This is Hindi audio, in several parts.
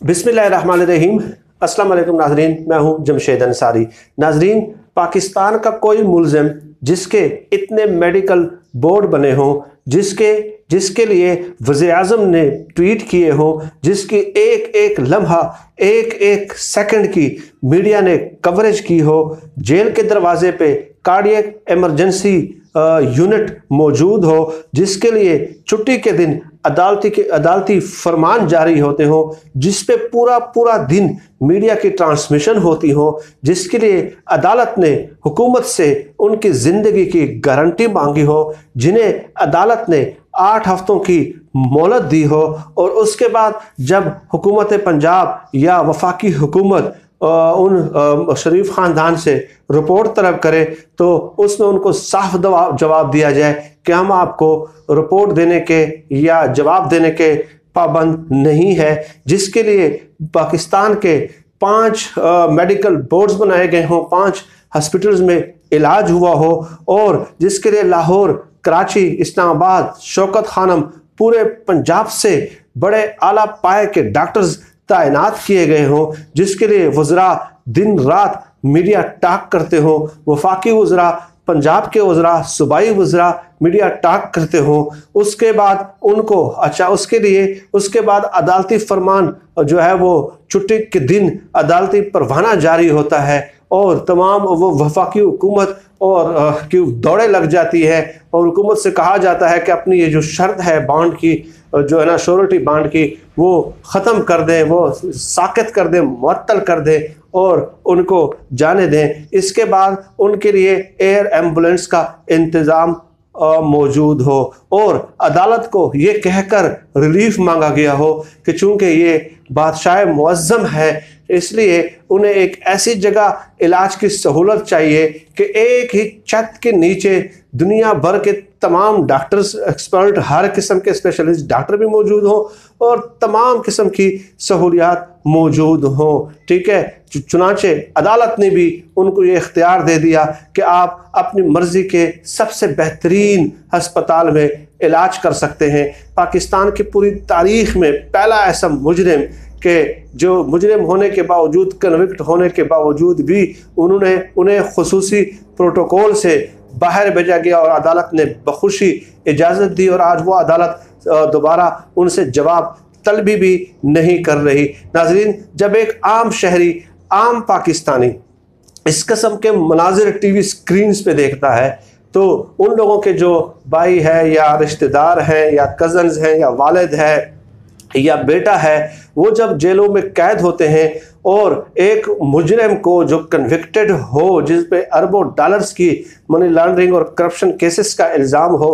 बिस्मिल्लाहिर्रहमानिर्रहीम। अस्सलाम वालेकुम नाजरीन, मैं हूं जमशेद अंसारी। नाजरीन, पाकिस्तान का कोई मुल्ज़िम जिसके इतने मेडिकल बोर्ड बने हों, जिसके लिए वज़ीर-ए-आज़म ने ट्वीट किए हों, जिसकी एक एक लम्हा एक एक सेकंड की मीडिया ने कवरेज की हो, जेल के दरवाजे पे कार्डियक इमरजेंसी यूनिट मौजूद हो, जिसके लिए छुट्टी के दिन अदालती फरमान जारी होते हो, जिस पे पूरा पूरा दिन मीडिया की ट्रांसमिशन होती हो, जिसके लिए अदालत ने हुकूमत से उनकी ज़िंदगी की गारंटी मांगी हो, जिन्हें अदालत ने 8 हफ्तों की मोहलत दी हो, और उसके बाद जब हुकूमत पंजाब या वफाकी हुकूमत उन शरीफ ख़ानदान से रिपोर्ट तलब करे तो उसमें उनको साफ जवाब दिया जाए कि हम आपको रिपोर्ट देने के या जवाब देने के पाबंद नहीं है, जिसके लिए पाकिस्तान के 5 मेडिकल बोर्ड्स बनाए गए हों, 5 हॉस्पिटल्स में इलाज हुआ हो, और जिसके लिए लाहौर, कराची, इस्लामाबाद, शौकत खानम, पूरे पंजाब से बड़े आला पाए के डॉक्टर्स तैनात किए गए हों, जिसके लिए वज़रा दिन रात मीडिया टॉक करते हों, वफाकी वज़रा, पंजाब के वज़रा, सूबाई वज़रा मीडिया टॉक करते हों। उसके बाद उनको उसके बाद अदालती फरमान जो है वो छुट्टी के दिन अदालती परवाना जारी होता है, और तमाम वो वफाकी हुकूमत और की दौड़े लग जाती है, और हुकूमत से कहा जाता है कि अपनी ये जो शर्त है बॉन्ड की, जो है ना श्योरिटी बॉन्ड की, वो ख़त्म कर दें, वो साक़ित कर दें, मुअत्तल कर दें और उनको जाने दें। इसके बाद उनके लिए एयर एम्बुलेंस का इंतज़ाम मौजूद हो, और अदालत को ये कहकर रिलीफ मांगा गया हो कि चूँकि ये बादशाह मुअज़्ज़म है, इसलिए उन्हें एक ऐसी जगह इलाज की सहूलत चाहिए कि एक ही छत के नीचे दुनिया भर के तमाम डॉक्टर्स, एक्सपर्ट, हर किस्म के स्पेशलिस्ट डॉक्टर भी मौजूद हों और तमाम किस्म की सहूलियात मौजूद हों। ठीक है, चुनांचे अदालत ने भी उनको ये इख्तियार दे दिया कि आप अपनी मर्ज़ी के सबसे बेहतरीन हस्पताल में इलाज कर सकते हैं। पाकिस्तान की पूरी तारीख़ में पहला ऐसा मुजरिम कि जो मुजरिम होने के बावजूद, कन्विक्ट होने के बावजूद भी उन्हें खुसूसी प्रोटोकॉल से बाहर भेजा गया और अदालत ने बखुशी इजाज़त दी, और आज वो अदालत दोबारा उनसे जवाब तलबी भी नहीं कर रही। नाज़रीन, जब एक आम शहरी, आम पाकिस्तानी इस किस्म के मनाजिर टीवी स्क्रीन्स पे देखता है, तो उन लोगों के जो भाई है या रिश्तेदार हैं या कज़न्स हैं या वालिद है या बेटा है, वो जब जेलों में कैद होते हैं और एक मुजरिम को जो कन्विक्टेड हो, जिस पे अरबों डॉलर्स की मनी लॉन्ड्रिंग और करप्शन केसेस का इल्ज़ाम हो,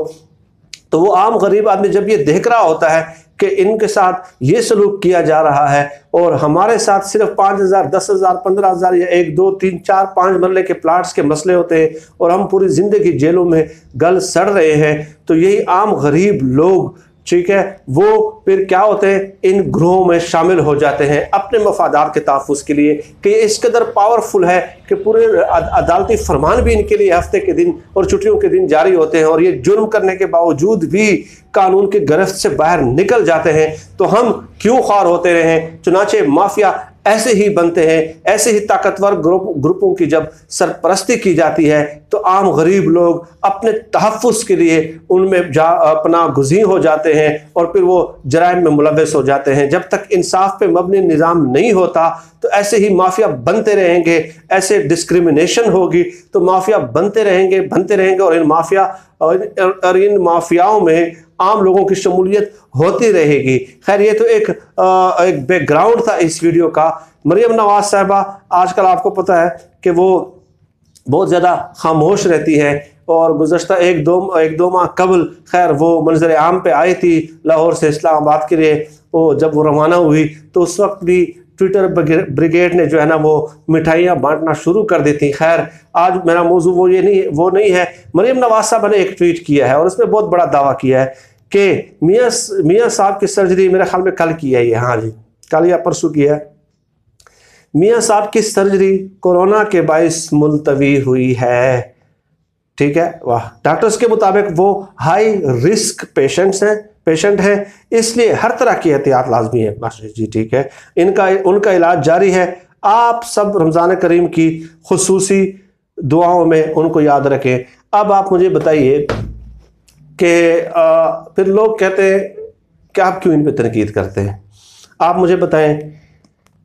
तो वो आम गरीब आदमी जब ये देख रहा होता है कि इनके साथ ये सलूक किया जा रहा है और हमारे साथ सिर्फ 5,000, 10,000, 15,000 या 1, 2, 3, 4, 5 मरले के प्लाट्स के मसले होते हैं और हम पूरी ज़िंदगी जेलों में गल सड़ रहे हैं, तो यही आम गरीब लोग, ठीक है, वो फिर क्या होते हैं, इन ग्रोहों में शामिल हो जाते हैं अपने मफादात के तहफ़्फ़ुज़ के लिए, कि ये इस कदर पावरफुल है कि पूरे अदालती फरमान भी इनके लिए हफ्ते के दिन और छुट्टियों के दिन जारी होते हैं, और ये जुर्म करने के बावजूद भी कानून की गिरफ्त से बाहर निकल जाते हैं। तो हम क्यों ख्वार होते रहें? चुनाचे माफिया ऐसे ही बनते हैं। ऐसे ही ताकतवर ग्रुपों की जब सरपरस्ती की जाती है तो आम गरीब लोग अपने तहफ़्फ़ुज़ के लिए उनमें अपना गुज़ीर हो जाते हैं और फिर वो जराइम में मुलव्वस हो जाते हैं। जब तक इंसाफ पे मबनी निज़ाम नहीं होता तो ऐसे ही माफिया बनते रहेंगे, ऐसे डिस्क्रिमिनेशन होगी तो माफिया बनते रहेंगे और इन माफियाओं में आम लोगों की शमूलियत होती रहेगी। खैर, ये तो एक बैकग्राउंड था इस वीडियो का। मरियम नवाज साहिबा आजकल आपको पता है कि वो बहुत ज़्यादा खामोश रहती है, और गुज़श्ता एक दो माह कबल खैर वो मंजर आम पे आई थी लाहौर से इस्लामाबाद के लिए। जब वो रवाना हुई तो उस वक्त भी ट्विटर ब्रिगेड ने जो है ना वो मिठाइयाँ बांटना शुरू कर दी थी। खैर, आज मेरा मौजू वो नहीं है। मरियम नवाज साहब ने एक ट्वीट किया है और उसमें बहुत बड़ा दावा किया है कि मियाँ साहब की सर्जरी मेरे ख्याल में कल की है, ये, हाँ जी, कल या परसों की है। मियाँ साहब की सर्जरी कोरोना के बाइस मुलतवी हुई है। ठीक है, वाह। डॉक्टर्स के मुताबिक वो हाई रिस्क पेशेंट्स हैं, पेशेंट हैं, इसलिए हर तरह की एहतियात लाजमी है मास्टर जी। ठीक है, उनका इलाज जारी है। आप सब रमज़ान करीम की खुसूसी दुआओं में उनको याद रखें। अब आप मुझे बताइए कि फिर लोग कहते हैं कि आप क्यों इन पर तनकीद करते हैं। आप मुझे बताएं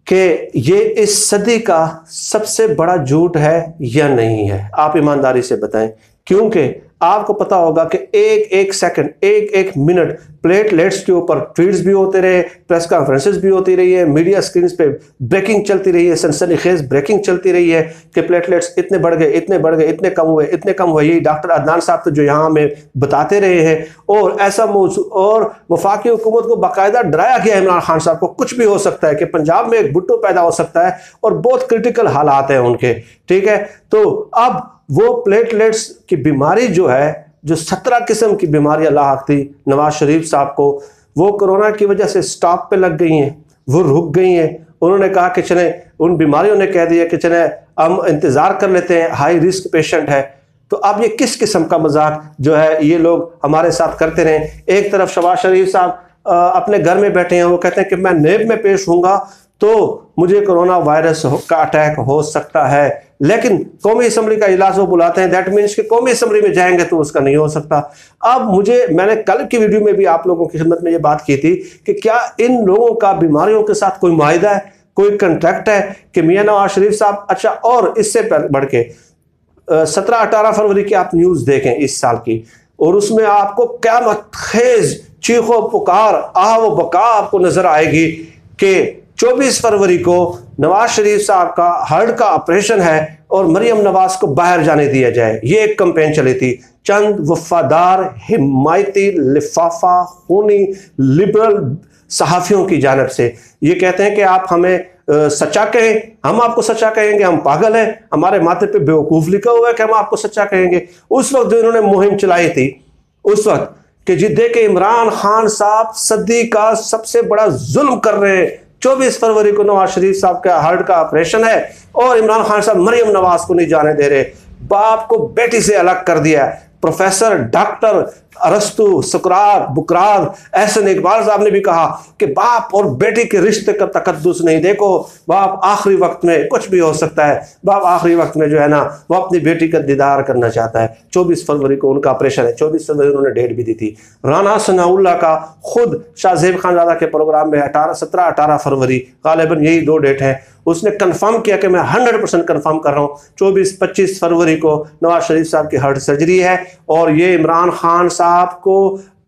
कि ये इस सदी का सबसे बड़ा झूठ है या नहीं है। आप ईमानदारी से बताएं, क्योंकि आपको पता होगा कि एक एक सेकंड, एक एक मिनट प्लेटलेट्स के ऊपर ट्वीट्स भी होते रहे, प्रेस कॉन्फ्रेंसेस भी होती रही है, मीडिया स्क्रीन पे ब्रेकिंग चलती रही है, सनसनीखेज ब्रेकिंग चलती रही है कि प्लेटलेट्स इतने बढ़ गए, इतने बढ़ गए, इतने कम हुए, इतने कम हुए। यही डॉक्टर अदनान साहब तो जो यहाँ हमें बताते रहे हैं, और ऐसा मौजू और वफाकी हुकूमत को बाकायदा डराया गया इमरान खान साहब को, कुछ भी हो सकता है कि पंजाब में एक भुट्टो पैदा हो सकता है और बहुत क्रिटिकल हालात हैं उनके। ठीक है, तो अब वो प्लेटलेट्स की बीमारी जो है, जो 17 किस्म की बीमारियां लाक थी नवाज शरीफ साहब को, वो कोरोना की वजह से स्टॉप पे लग गई हैं, वो रुक गई हैं। उन्होंने कहा कि चले, उन बीमारियों ने कह दिया कि चले हम इंतज़ार कर लेते हैं, हाई रिस्क पेशेंट है। तो अब ये किस किस्म का मजाक जो है ये लोग हमारे साथ करते रहे। एक तरफ शहबाज शरीफ साहब अपने घर में बैठे हैं, वो कहते हैं कि मैं नेब में पेश होऊंगा तो मुझे कोरोना वायरस का अटैक हो सकता है, लेकिन कौमी असम्बली का इजलास वो बुलाते हैं, दैट मीन्स कि कौमी असम्बली में जाएंगे तो उसका नहीं हो सकता। अब मैंने कल की वीडियो में भी आप लोगों की खिदमत में ये बात की थी कि क्या इन लोगों का बीमारियों के साथ कोई माहिदा है, कोई कंट्रैक्ट है कि मियां नवाज शरीफ साहब। अच्छा, और इससे बढ़ के 17-18 फरवरी की आप न्यूज़ देखें इस साल की, और उसमें आपको क़यामत खेज चीखो पुकार आह व बका आपको नजर आएगी कि 24 फरवरी को नवाज शरीफ साहब का हार्ट का ऑपरेशन है और मरियम नवाज को बाहर जाने दिया जाए। ये एक कैंपेन चली थी, चंद वफादार हिमायती लिफाफा खूनी लिबरल सहाफियों की जानिब से। ये कहते हैं कि आप हमें सच्चा कहें, हम आपको सच्चा कहेंगे, हम पागल हैं, हमारे माथे पे बेवकूफ लिखा हुआ है कि हम आपको सच्चा कहेंगे। उस वक्त जो इन्होंने मुहिम चलाई थी, उस वक्त कि जी देखे इमरान खान साहब सदी का सबसे बड़ा जुल्म कर रहे हैं। 24 फरवरी को नवाज शरीफ साहब का हार्ट का ऑपरेशन है और इमरान खान साहब मरियम नवाज को नहीं जाने दे रहे, बाप को बेटी से अलग कर दिया। प्रोफेसर डॉक्टर अरस्तु सुकरात बुकरात एहसन इकबाल साहब ने भी कहा कि बाप और बेटी के रिश्ते का तकद्दुस नहीं। देखो, बाप आखिरी वक्त में कुछ भी हो सकता है, बाप आखिरी वक्त में जो है ना वो अपनी बेटी का दीदार करना चाहता है। 24 फरवरी को उनका ऑपरेशन है, 24 फरवरी उन्होंने डेट भी दी थी। राना सनाउल्लाह का खुद शाहजेब खानजादा के प्रोग्राम में 17-18 फरवरी गालिबन यही 2 डेट हैं, उसने कंफर्म किया कि मैं 100% कंफर्म कर रहा हूँ 24-25 फरवरी को नवाज शरीफ साहब की हार्ट सर्जरी है। और ये इमरान खान साहब को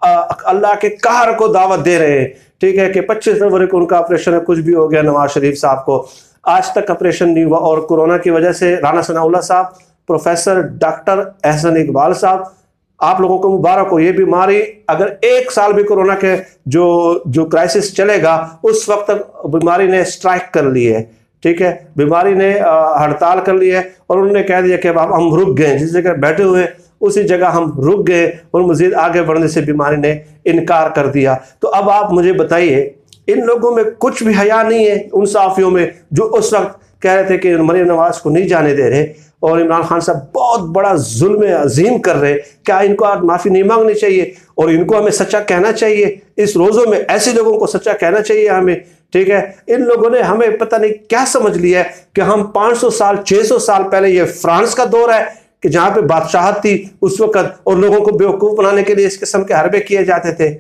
अल्लाह के कहर को दावत दे रहे हैं। ठीक है कि 25 फरवरी को उनका ऑपरेशन है, कुछ भी हो गया नवाज शरीफ साहब को, आज तक ऑपरेशन नहीं हुआ। और कोरोना की वजह से राना सनाउल्लाह साहब, प्रोफेसर डॉक्टर एहसन इकबाल साहब, आप लोगों को मुबारक हो। ये बीमारी अगर 1 साल भी कोरोना के जो क्राइसिस चलेगा, उस वक्त तक बीमारी ने स्ट्राइक कर ली है। ठीक है, बीमारी ने हड़ताल कर ली है और उन्होंने कह दिया कि अब हम रुक गए, जिस जगह बैठे हुए उसी जगह हम रुक गए और मजीद आगे बढ़ने से बीमारी ने इनकार कर दिया। तो अब आप मुझे बताइए, इन लोगों में कुछ भी हया नहीं है, उन साफियों में जो उस वक्त कह रहे थे कि मरियम नवाज को नहीं जाने दे रहे और इमरान खान साहब बहुत बड़ा जुल्म अजीम कर रहे। क्या इनको आज माफ़ी नहीं मांगनी चाहिए और इनको हमें सच्चा कहना चाहिए? इस रोज़ों में ऐसे लोगों को सच्चा कहना चाहिए हमें। ठीक है, इन लोगों ने हमें पता नहीं क्या समझ लिया है कि हम 500 साल 600 साल पहले, ये फ्रांस का दौर है कि जहाँ पे बादशाहत थी उस वक्त, और लोगों को बेवकूफ़ बनाने के लिए इस किस्म के हरबे किए जाते थे।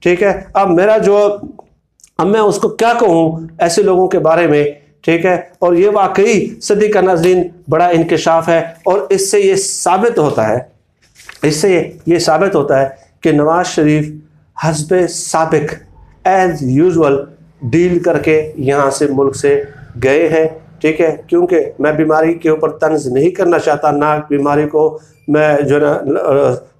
ठीक है, अब मैं उसको क्या कहूँ ऐसे लोगों के बारे में। ठीक है, और ये वाकई सदी का नाज़रीन बड़ा इंकशाफ है और इससे ये साबित होता है कि नवाज शरीफ हस्बे साबिक एज यूजुअल डील करके यहाँ से मुल्क से गए हैं। ठीक है, क्योंकि मैं बीमारी के ऊपर तंज नहीं करना चाहता, ना बीमारी को मैं जो ना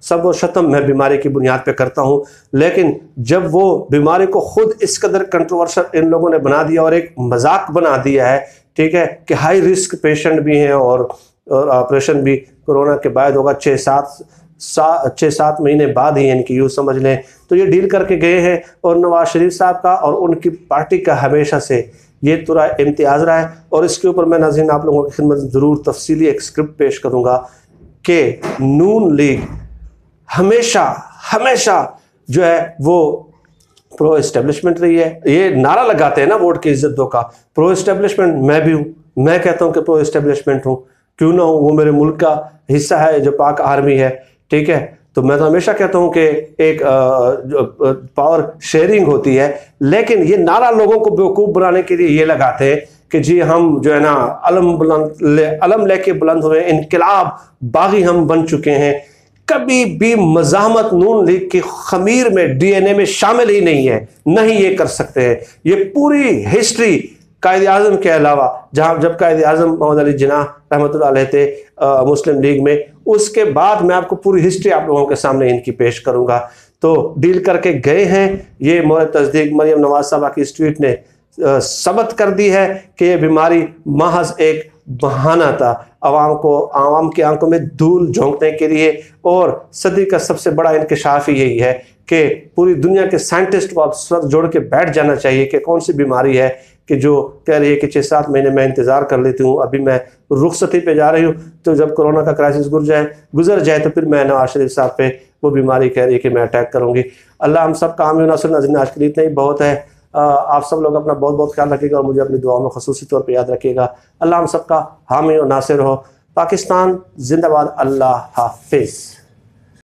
सब व शतम मैं बीमारी की बुनियाद पे करता हूँ, लेकिन जब वो बीमारी को खुद इस कदर कंट्रोवर्शियल इन लोगों ने बना दिया और एक मजाक बना दिया है। ठीक है, कि हाई रिस्क पेशेंट भी हैं और ऑपरेशन भी कोरोना के बाद होगा, 6-7 महीने बाद ही इनकी, यूँ समझ लें। तो ये डील करके गए हैं और नवाज शरीफ साहब का और उनकी पार्टी का हमेशा से ये तुरा इम्तियाज़ रहा है। और इसके ऊपर मैं नाज़रीन आप लोगों की खिदमत ज़रूर तफसीली एक स्क्रिप्ट पेश करूँगा कि नून लीग हमेशा जो है वो प्रो एस्टेब्लिशमेंट रही है। ये नारा लगाते हैं ना वोट की इज्जत दो का, प्रो एस्टेब्लिशमेंट मैं भी हूँ, मैं कहता हूँ कि प्रो एस्टेब्लिशमेंट हूँ, क्यों ना हूँ, वो मेरे मुल्क का हिस्सा है जो पाक आर्मी है, ठीक है। तो मैं तो हमेशा कहता हूँ कि एक पावर शेयरिंग होती है, लेकिन ये नारा लोगों को बेवकूफ़ बनाने के लिए ये लगाते हैं कि जी हम जो है ना अलम लेके बुलंद हुए, इनकलाब बागी हम बन चुके हैं। कभी भी मज़ाहमत नून लीग की खमीर में डीएनए में शामिल ही नहीं है, नहीं ये कर सकते हैं। ये पूरी हिस्ट्री कायद आज़म के अलावा, जब कायद आज़म मोहम्मद अली जिन्नाह रहमतुल्लाह अलैह थे मुस्लिम लीग में, उसके बाद मैं आपको पूरी हिस्ट्री आप लोगों के सामने इनकी पेश करूंगा। तो डील करके गए हैं, ये मोहर तस्दीक मरियम नवाज साहबा की इस ट्वीट ने सबत कर दी है कि ये बीमारी महज एक बहाना था आवाम की आंखों में धूल झोंकने के लिए। और सदी का सबसे बड़ा इंकशाफ ही यही है कि पूरी दुनिया के साइंटिस्ट को अब सर जोड़ के बैठ जाना चाहिए कि कौन सी बीमारी है कि जो कह रही है कि 6-7 महीने मैं इंतज़ार कर लेती हूँ, अभी मैं रुखसती पे जा रही हूँ, तो जब कोरोना का क्राइसिस गुजर जाए तो फिर मैं नवाज शरीफ साहब पे वो बीमारी कह रही है कि मैं अटैक करूँगी। अल्लाह हम सब काम नासिर नाज़रीन, आज के लिए इतना ही बहुत है। आप सब लोग अपना बहुत बहुत ख्याल रखिएगा और मुझे अपनी दुआओं में ख़ुसूसी तौर पे याद रखिएगा। अल्लाह हम सब का हामी और नासिर हो। पाकिस्तान जिंदाबाद। अल्लाह हाफिज़।